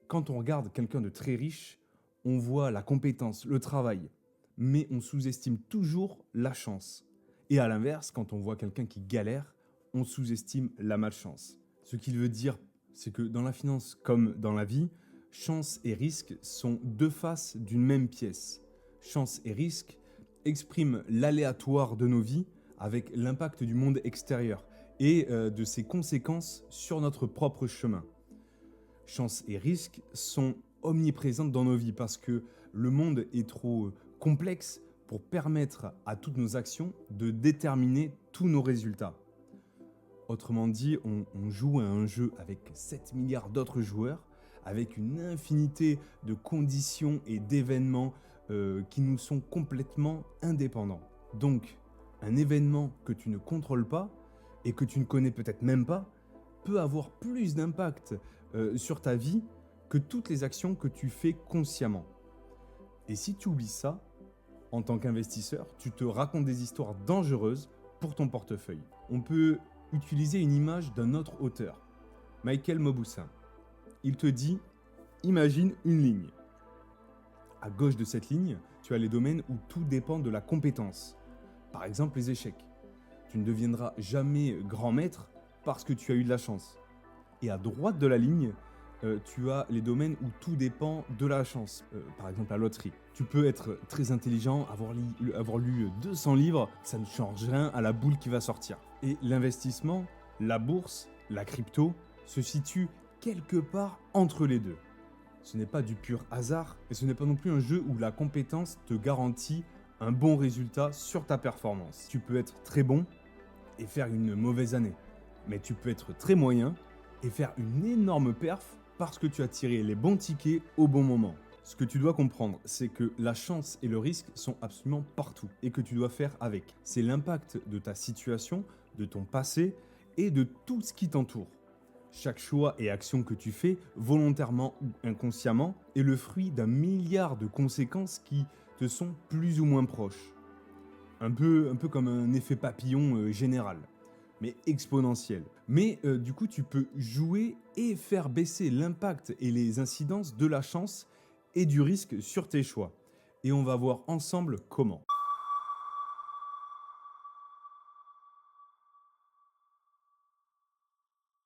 Quand on regarde quelqu'un de très riche, on voit la compétence, le travail, mais on sous-estime toujours la chance. Et à l'inverse, quand on voit quelqu'un qui galère, on sous-estime la malchance. Ce qu'il veut dire, c'est que dans la finance comme dans la vie, chance et risque sont deux faces d'une même pièce. Chance et risque expriment l'aléatoire de nos vies avec l'impact du monde extérieur et de ses conséquences sur notre propre chemin. Chance et risque sont omniprésentes dans nos vies parce que le monde est trop complexe pour permettre à toutes nos actions de déterminer tous nos résultats. Autrement dit, on joue à un jeu avec 7 milliards d'autres joueurs, avec une infinité de conditions et d'événements qui nous sont complètement indépendants. Donc, un événement que tu ne contrôles pas et que tu ne connais peut-être même pas peut avoir plus d'impact sur ta vie que toutes les actions que tu fais consciemment. Et si tu oublies ça, en tant qu'investisseur, tu te racontes des histoires dangereuses pour ton portefeuille. On peut utiliser une image d'un autre auteur, Michael Mauboussin. Il te dit, imagine une ligne. À gauche de cette ligne, tu as les domaines où tout dépend de la compétence. Par exemple, les échecs. Tu ne deviendras jamais grand maître parce que tu as eu de la chance. Et à droite de la ligne, tu as les domaines où tout dépend de la chance. Par exemple, la loterie. Tu peux être très intelligent, avoir lu 200 livres, ça ne change rien à la boule qui va sortir. Et l'investissement, la bourse, la crypto, se situent quelque part entre les deux. Ce n'est pas du pur hasard et ce n'est pas non plus un jeu où la compétence te garantit un bon résultat sur ta performance. Tu peux être très bon et faire une mauvaise année, mais tu peux être très moyen et faire une énorme perf parce que tu as tiré les bons tickets au bon moment. Ce que tu dois comprendre, c'est que la chance et le risque sont absolument partout et que tu dois faire avec. C'est l'impact de ta situation, de ton passé et de tout ce qui t'entoure. Chaque choix et action que tu fais, volontairement ou inconsciemment, est le fruit d'un milliard de conséquences qui te sont plus ou moins proches. Un peu comme un effet papillon général, mais exponentiel. Mais du coup, tu peux jouer et faire baisser l'impact et les incidences de la chance et du risque sur tes choix. Et on va voir ensemble comment.